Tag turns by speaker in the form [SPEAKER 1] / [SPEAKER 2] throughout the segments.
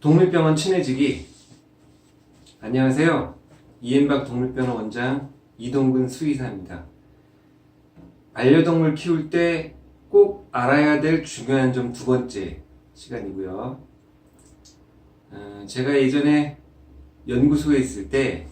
[SPEAKER 1] 동물병원 친해지기. 안녕하세요. 이엠박 동물병원 원장 이동근 수의사입니다. 반려동물 키울 때 꼭 알아야 될 중요한 점 두 번째 시간이고요. 제가 예전에 연구소에 있을 때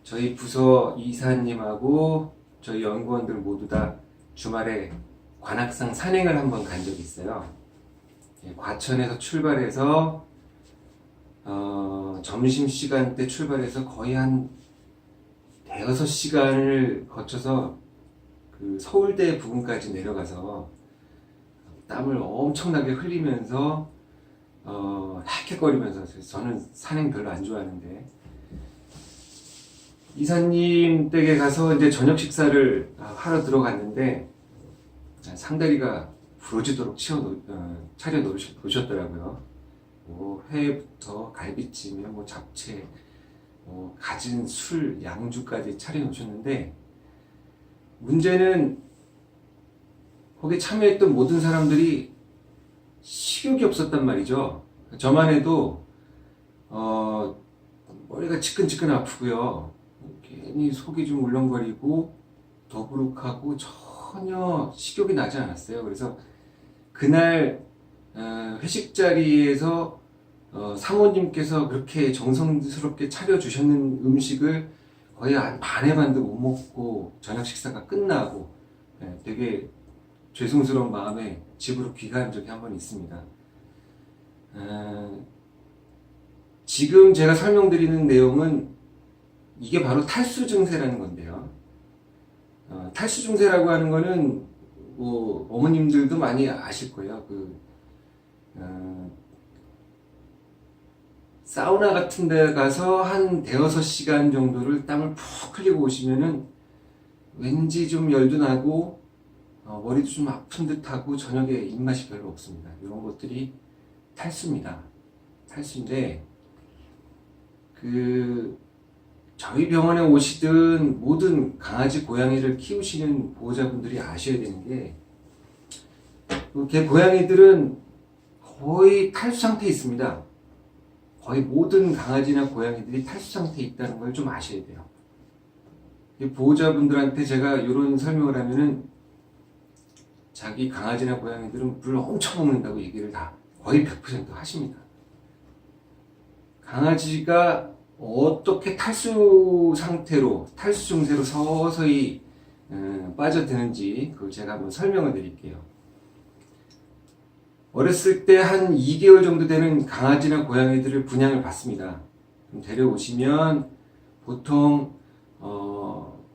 [SPEAKER 1] 저희 부서 이사님하고 저희 연구원들 모두 다 주말에 관악산 산행을 한번 간 적이 있어요. 과천에서 출발해서 점심시간 때 출발해서 거의 한 대여섯 시간을 거쳐서 그 서울대 부근까지 내려가서 땀을 엄청나게 흘리면서 헥헥거리면서, 저는 산행 별로 안 좋아하는데 이사님 댁에 가서 이제 저녁 식사를 하러 들어갔는데 상다리가 부러지도록 차려 놓으셨더라고요. 뭐 회부터 갈비찜에 뭐 잡채, 가진 술, 양주까지 차려 놓으셨는데, 문제는 거기 참여했던 모든 사람들이 식욕이 없었단 말이죠. 저만 해도 머리가 지끈지끈 아프고요, 괜히 속이 좀 울렁거리고 더부룩하고 전혀 식욕이 나지 않았어요. 그래서 그날 회식 자리에서 사모님께서 그렇게 정성스럽게 차려주셨는 음식을 거의 한 반의 반도 못 먹고 저녁 식사가 끝나고 되게 죄송스러운 마음에 집으로 귀가한 적이 한 번 있습니다. 지금 제가 설명드리는 내용은 이게 바로 탈수 증세라는 건데요. 탈수 증세라고 하는 거는 뭐 어머님들도 많이 아실 거예요. 사우나 같은 데 가서 한 대여섯 시간 정도를 땀을 푹 흘리고 오시면은 왠지 좀 열도 나고 머리도 좀 아픈 듯하고 저녁에 입맛이 별로 없습니다. 이런 것들이 탈수입니다. 탈수인데 저희 병원에 오시던 모든 강아지, 고양이를 키우시는 보호자분들이 아셔야 되는 게, 개 고양이들은 거의 탈수 상태에 있습니다. 거의 모든 강아지나 고양이들이 탈수 상태에 있다는 걸 좀 아셔야 돼요. 보호자분들한테 제가 이런 설명을 하면은 자기 강아지나 고양이들은 물을 엄청 먹는다고 얘기를 다 거의 100% 하십니다. 강아지가 어떻게 탈수 상태로, 탈수 증세로 서서히 빠져드는지 그걸 제가 한번 설명을 드릴게요. 어렸을 때 한 2개월 정도 되는 강아지나 고양이들을 분양을 받습니다. 데려오시면 보통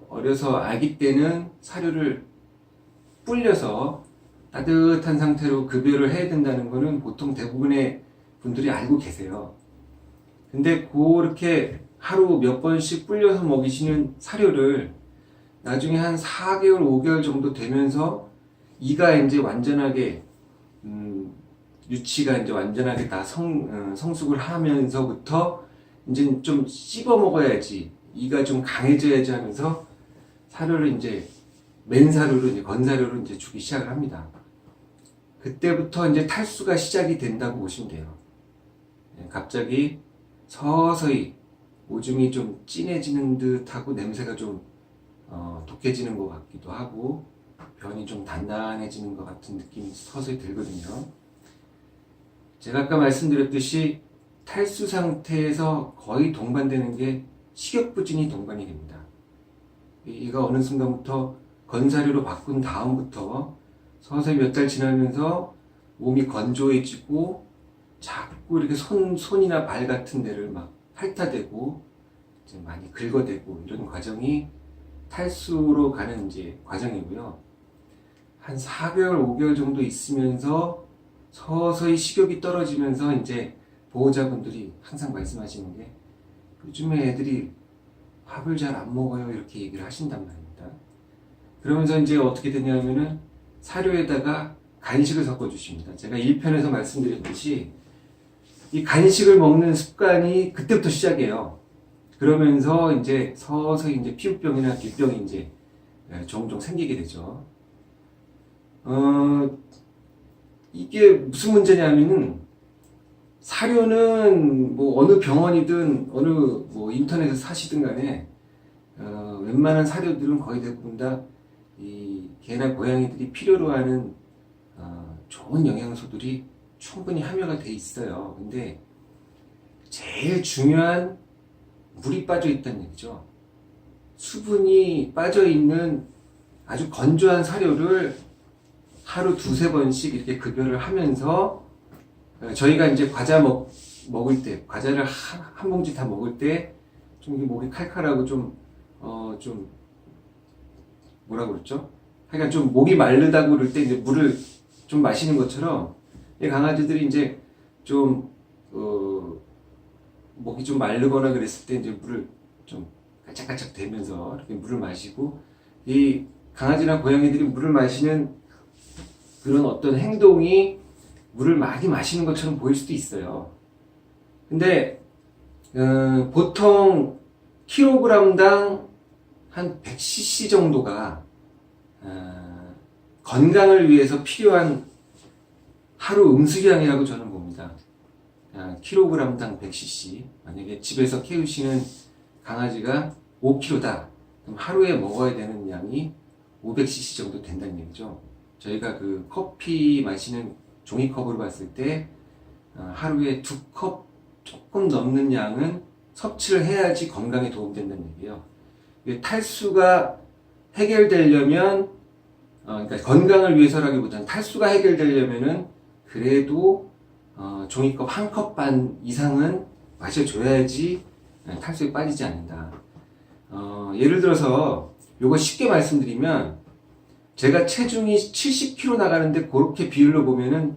[SPEAKER 1] 어려서 아기 때는 사료를 불려서 따뜻한 상태로 급여를 해야 된다는 거는 보통 대부분의 분들이 알고 계세요. 근데 그렇게 하루 몇 번씩 불려서 먹이시는 사료를 나중에 한 4개월, 5개월 정도 되면서 이가 이제 완전하게 유치가 이제 완전하게 다 성숙을 하면서부터 이제 좀 씹어 먹어야지, 이가 좀 강해져야지 하면서 사료를 이제 맨사료로, 이제 건사료로 이제 주기 시작을 합니다. 그때부터 이제 탈수가 시작이 된다고 보시면 돼요. 갑자기 서서히 오줌이 좀 진해지는 듯하고 냄새가 좀 독해지는 것 같기도 하고 변이 좀 단단해지는 것 같은 느낌이 서서히 들거든요. 제가 아까 말씀드렸듯이 탈수 상태에서 거의 동반되는 게 식욕부진이 동반이 됩니다. 이가 어느 순간부터 건사료로 바꾼 다음부터 서서히 몇 달 지나면서 몸이 건조해지고 자꾸 이렇게 손이나 발 같은 데를 막 핥아대고 이제 많이 긁어대고, 이런 과정이 탈수로 가는 이제 과정이고요. 한 4개월, 5개월 정도 있으면서 서서히 식욕이 떨어지면서 이제 보호자분들이 항상 말씀하시는 게, 요즘에 애들이 밥을 잘 안 먹어요, 이렇게 얘기를 하신단 말입니다. 그러면서 이제 어떻게 되냐면은 사료에다가 간식을 섞어 주십니다. 제가 1편에서 말씀드렸듯이 이 간식을 먹는 습관이 그때부터 시작해요. 그러면서 이제 서서히 이제 피부병이나 뒷병이 이제 종종 생기게 되죠. 이게 무슨 문제냐면은 사료는 뭐 어느 병원이든 어느 뭐 인터넷에서 사시든 간에 웬만한 사료들은 거의 대부분 다 이 개나 고양이들이 필요로 하는 좋은 영양소들이 충분히 함유가 돼 있어요. 근데 제일 중요한 물이 빠져 있다는 얘기죠. 수분이 빠져 있는 아주 건조한 사료를 하루 두세 번씩 이렇게 급여를 하면서 저희가 이제 과자 먹을 때, 과자를 한 봉지 다 먹을 때 좀 목이 칼칼하고 좀 뭐라고 그랬죠? 하여간 좀 목이 마르다고 그럴 때 이제 물을 좀 마시는 것처럼 이 강아지들이 이제 좀 목이 좀 마르거나 그랬을 때 이제 물을 좀 깔짝깔짝 대면서 이렇게 물을 마시고, 이 강아지나 고양이들이 물을 마시는 그런 어떤 행동이 물을 많이 마시는 것처럼 보일 수도 있어요. 근데 보통 킬로그램당 한 100cc 정도가 건강을 위해서 필요한 하루 음수량이라고 저는 봅니다. 킬로그램당 100cc. 만약에 집에서 키우시는 강아지가 5kg다. 그럼 하루에 먹어야 되는 양이 500cc 정도 된다는 얘기죠. 저희가 그 커피 마시는 종이컵으로 봤을 때 하루에 2컵 조금 넘는 양은 섭취를 해야지 건강에 도움된다는 얘기예요. 탈수가 해결되려면 그러니까 건강을 위해서라기보다는 탈수가 해결되려면은 그래도 종이컵 1컵 반 이상은 마셔줘야지 탈수에 빠지지 않는다. 예를 들어서 요거 쉽게 말씀드리면, 제가 체중이 70kg 나가는데 그렇게 비율로 보면은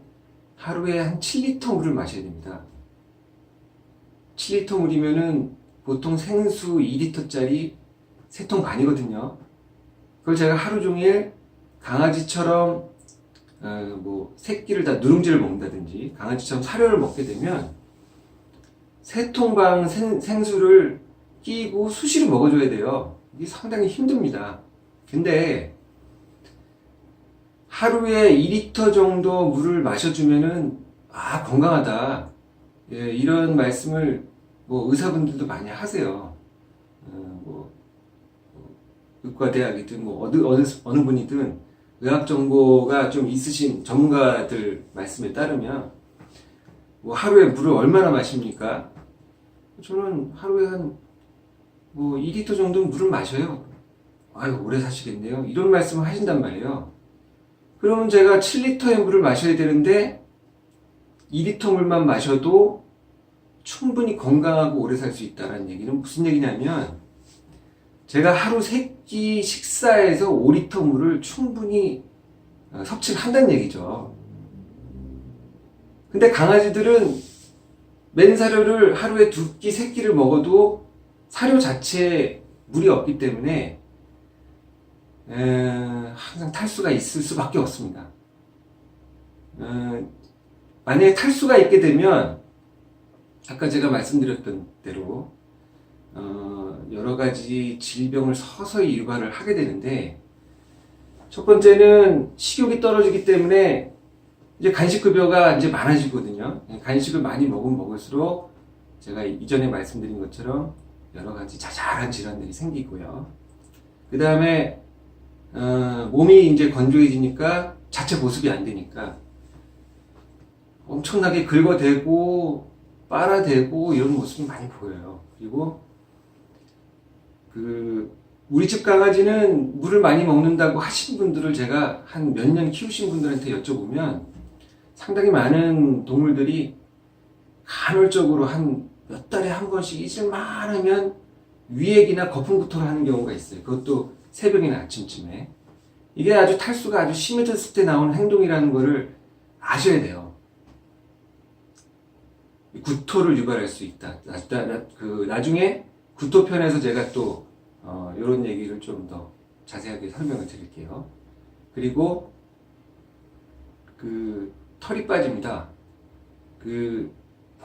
[SPEAKER 1] 하루에 한 7리터 물을 마셔야 됩니다. 7리터 물이면은 보통 생수 2리터짜리 3통 반이거든요. 그걸 제가 하루 종일 강아지처럼 뭐 새끼를 다 누룽지를 먹는다든지 강아지처럼 사료를 먹게 되면 3통 반 생수를 끼고 수시로 먹어줘야 돼요. 이게 상당히 힘듭니다. 근데 하루에 2리터 정도 물을 마셔주면은 건강하다, 이런 말씀을 뭐 의사분들도 많이 하세요. 의과대학이든 뭐 어느 분이든 의학 정보가 좀 있으신 전문가들 말씀에 따르면 뭐 하루에 물을 얼마나 마십니까? 저는 하루에 한 뭐 2리터 정도 물을 마셔요. 아유, 오래 사시겠네요. 이런 말씀을 하신단 말이에요. 그러면 제가 7리터의 물을 마셔야 되는데 2리터 물만 마셔도 충분히 건강하고 오래 살 수 있다는 얘기는 무슨 얘기냐면, 제가 하루 3끼 식사에서 5리터 물을 충분히 섭취를 한다는 얘기죠. 근데 강아지들은 맨사료를 하루에 2끼, 3끼를 먹어도 사료 자체에 물이 없기 때문에 항상 탈수가 있을 수밖에 없습니다. 만약에 탈수가 있게 되면 아까 제가 말씀드렸던 대로 여러 가지 질병을 서서히 유발을 하게 되는데, 첫 번째는 식욕이 떨어지기 때문에 이제 간식급여가 이제 많아지거든요. 간식을 많이 먹으면 먹을수록 제가 이전에 말씀드린 것처럼 여러 가지 자잘한 질환들이 생기고요. 그 다음에 몸이 이제 건조해지니까 자체 보습이 안 되니까 엄청나게 긁어대고 빨아대고 이런 모습이 많이 보여요. 그리고 우리 집 강아지는 물을 많이 먹는다고 하신 분들을 제가 한 몇 년 키우신 분들한테 여쭤보면 상당히 많은 동물들이 간헐적으로 한 몇 달에 한 번씩 잊을만 하면 위액이나 거품구토를 하는 경우가 있어요. 그것도 새벽이나 아침쯤에. 이게 아주 탈수가 아주 심해졌을 때 나오는 행동이라는 거를 아셔야 돼요. 구토를 유발할 수 있다. 나중에 구토편에서 제가 또 이런 얘기를 좀 더 자세하게 설명을 드릴게요. 그리고 털이 빠집니다.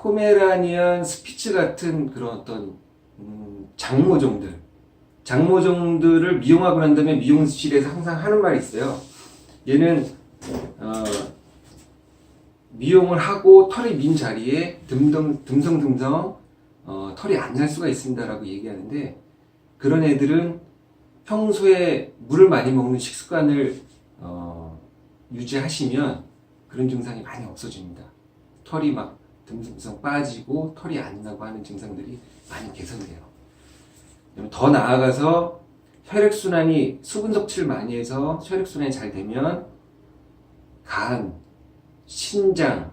[SPEAKER 1] 포메라니안 스피츠 같은 그런 어떤 장모종들을 미용하고 난 다음에 미용실에서 항상 하는 말이 있어요. 얘는 미용을 하고 털이 민 자리에 듬성듬성 털이 안 날 수가 있습니다라고 얘기하는데, 그런 애들은 평소에 물을 많이 먹는 식습관을 유지하시면 그런 증상이 많이 없어집니다. 털이 막 듬성듬성 빠지고 털이 안 나고 하는 증상들이 많이 개선돼요. 더 나아가서 혈액순환이, 수분 섭취를 많이 해서 혈액순환이 잘 되면 간, 신장,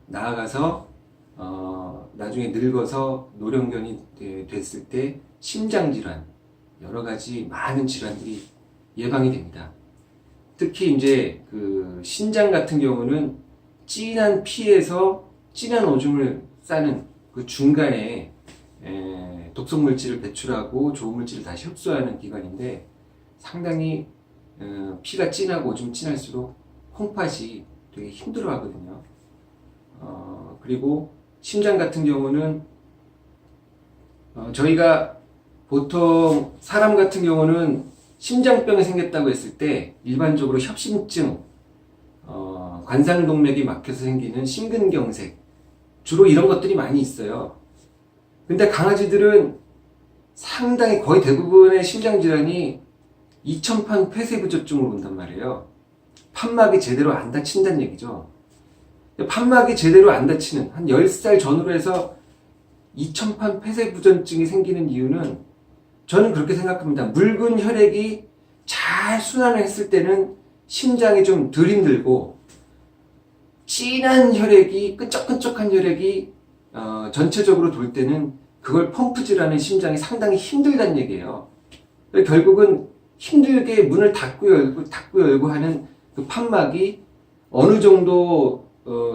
[SPEAKER 1] 나아가서 나중에 늙어서 노령견이 됐을 때 심장질환, 여러 가지 많은 질환들이 예방이 됩니다. 특히 이제 그 신장 같은 경우는 진한 피에서 진한 오줌을 싸는 그 중간에 독성물질을 배출하고 좋은 물질을 다시 흡수하는 기관인데, 상당히 피가 진하고 오줌이 진할수록 콩팥이 되게 힘들어 하거든요. 그리고 심장 같은 경우는 저희가 보통 사람 같은 경우는 심장병이 생겼다고 했을 때 일반적으로 협심증, 관상동맥이 막혀서 생기는 심근경색, 주로 이런 것들이 많이 있어요. 근데 강아지들은 상당히 거의 대부분의 심장질환이 이천판 폐쇄부조증으로 온단 말이에요. 판막이 제대로 안 닫힌다는 얘기죠. 판막이 제대로 안 닫히는, 한 10살 전후로 해서 이천판 폐쇄부전증이 생기는 이유는 저는 그렇게 생각합니다. 묽은 혈액이 잘 순환을 했을 때는 심장이 좀 덜 힘들고, 진한 혈액이, 끈적끈적한 혈액이 전체적으로 돌 때는 그걸 펌프질하는 심장이 상당히 힘들다는 얘기예요. 결국은 힘들게 문을 닫고 열고 하는 그 판막이 어느 정도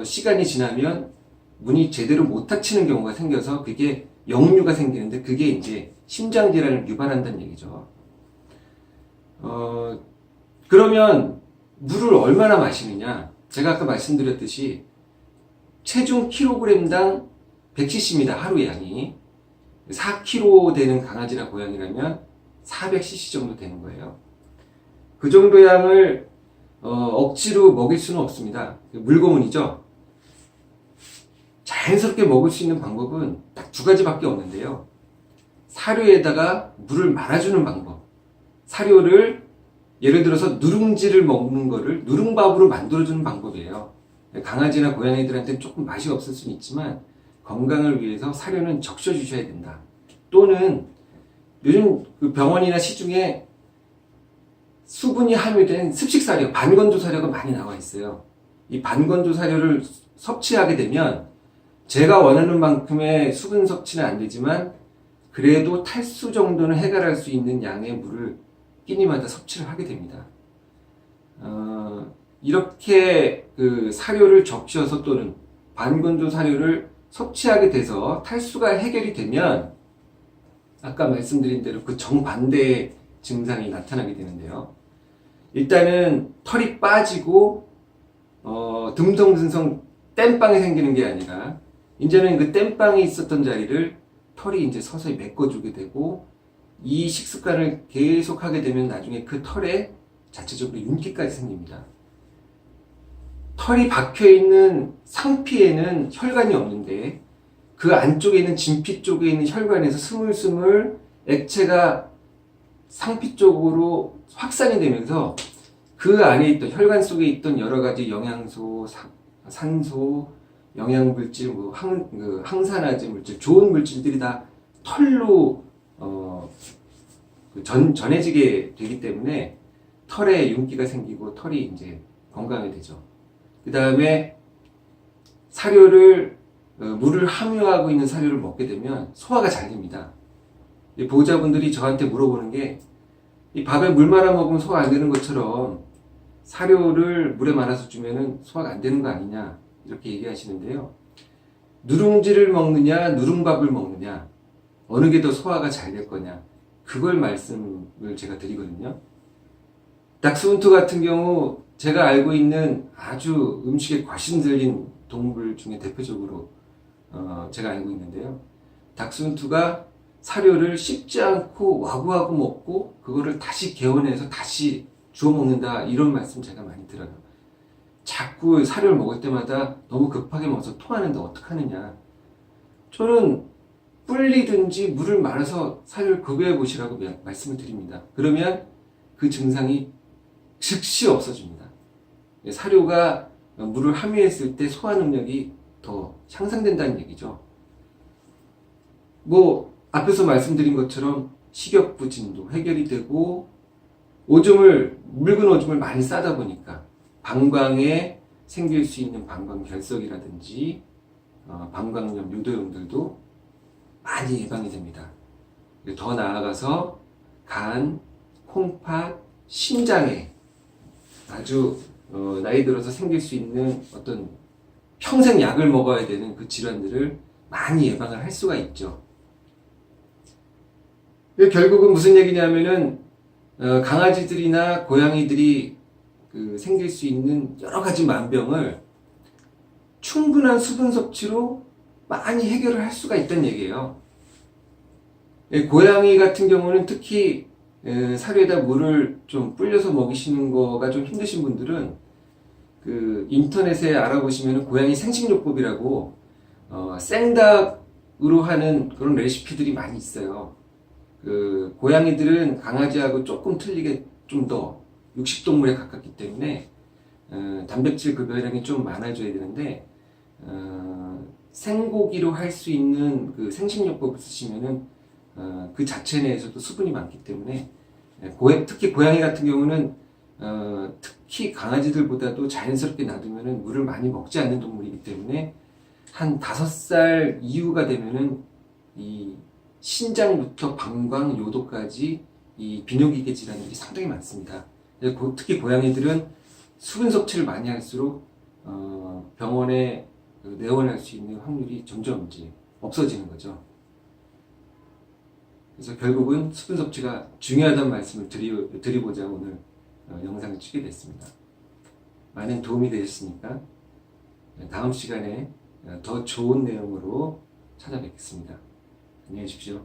[SPEAKER 1] 시간이 지나면 문이 제대로 못 닫히는 경우가 생겨서 그게 역류가 생기는데, 그게 이제 심장질환을 유발한다는 얘기죠. 그러면 물을 얼마나 마시느냐? 제가 아까 말씀드렸듯이 체중 킬로그램당 100cc입니다. 하루 양이. 4kg 되는 강아지나 고양이라면 400cc 정도 되는 거예요. 그 정도 양을 억지로 먹일 수는 없습니다. 물고문이죠. 자연스럽게 먹을 수 있는 방법은 딱 두 가지밖에 없는데요. 사료에다가 물을 말아주는 방법. 사료를 예를 들어서 누룽지를 먹는 거를 누룽밥으로 만들어주는 방법이에요. 강아지나 고양이들한테는 조금 맛이 없을 수는 있지만 건강을 위해서 사료는 적셔주셔야 된다. 또는 요즘 그 병원이나 시중에 수분이 함유된 습식사료, 반건조 사료가 많이 나와 있어요. 이 반건조 사료를 섭취하게 되면 제가 원하는 만큼의 수분 섭취는 안 되지만 그래도 탈수 정도는 해결할 수 있는 양의 물을 끼니마다 섭취를 하게 됩니다. 이렇게 그 사료를 적셔서 또는 반건조 사료를 섭취하게 돼서 탈수가 해결이 되면 아까 말씀드린 대로 그 정반대의 증상이 나타나게 되는데요. 일단은 털이 빠지고 듬성듬성 땜빵이 생기는 게 아니라 이제는 그 땜빵이 있었던 자리를 털이 이제 서서히 메꿔주게 되고, 이 식습관을 계속 하게 되면 나중에 그 털에 자체적으로 윤기까지 생깁니다. 털이 박혀있는 상피에는 혈관이 없는데 그 안쪽에 있는 진피 쪽에 있는 혈관에서 스물스물 액체가 상피 쪽으로 확산이 되면서 그 안에 있던 혈관 속에 있던 여러 가지 영양소, 산소, 영양물질, 항산화제 물질, 좋은 물질들이 다 털로 전해지게 되기 때문에 털에 윤기가 생기고 털이 이제 건강하게 되죠. 그 다음에 사료를 물을 함유하고 있는 사료를 먹게 되면 소화가 잘 됩니다. 보호자분들이 저한테 물어보는 게, 이 밥에 물 말아 먹으면 소화 안 되는 것처럼 사료를 물에 말아서 주면은 소화가 안 되는 거 아니냐, 이렇게 얘기하시는데요. 누룽지를 먹느냐 누룽밥을 먹느냐, 어느 게 더 소화가 잘 될 거냐, 그걸 말씀을 제가 드리거든요. 닥스훈트 같은 경우 제가 알고 있는 아주 음식에 관심 들린 동물 중에 대표적으로 제가 알고 있는데요. 닥스훈트가 사료를 씹지 않고 와구와구 먹고 그거를 다시 개원해서 다시 주워 먹는다, 이런 말씀 제가 많이 들어요. 자꾸 사료를 먹을 때마다 너무 급하게 먹어서 토하는데 어떡하느냐. 저는 불리든지 물을 말아서 사료를 급여해 보시라고 말씀을 드립니다. 그러면 그 증상이 즉시 없어집니다. 사료가 물을 함유했을 때 소화 능력이 더 향상된다는 얘기죠. 뭐 앞에서 말씀드린 것처럼 식욕부진도 해결이 되고 묽은 오줌을 많이 싸다 보니까 방광에 생길 수 있는 방광결석이라든지 방광염, 유도염들도 많이 예방이 됩니다. 더 나아가서 간, 콩팥, 심장에 아주 나이 들어서 생길 수 있는 어떤 평생 약을 먹어야 되는 그 질환들을 많이 예방을 할 수가 있죠. 결국은 무슨 얘기냐면은 강아지들이나 고양이들이 생길 수 있는 여러 가지 만병을 충분한 수분 섭취로 많이 해결을 할 수가 있다는 얘기예요. 고양이 같은 경우는 특히 사료에다 물을 좀 불려서 먹이시는 거가 좀 힘드신 분들은 인터넷에 알아보시면 고양이 생식요법이라고 생닭으로 하는 그런 레시피들이 많이 있어요. 고양이들은 강아지하고 조금 틀리게 좀 더 육식동물에 가깝기 때문에 단백질 급여량이 좀 많아져야 되는데 생고기로 할 수 있는 그 생식요법을 쓰시면은 그 자체 내에서도 수분이 많기 때문에 특히 고양이 같은 경우는 특히 강아지들보다도 자연스럽게 놔두면은 물을 많이 먹지 않는 동물이기 때문에 한 5살 이후가 되면은 이 신장부터 방광, 요도까지 이 비뇨기계 질환들이 상당히 많습니다. 특히 고양이들은 수분 섭취를 많이 할수록 병원에 내원할 수 있는 확률이 점점 이제 없어지는 거죠. 그래서 결국은 수분 섭취가 중요하다는 말씀을 드리고자 오늘 영상을 찍게 됐습니다. 많은 도움이 되셨으니까 다음 시간에 더 좋은 내용으로 찾아뵙겠습니다. 안녕히 계십시오.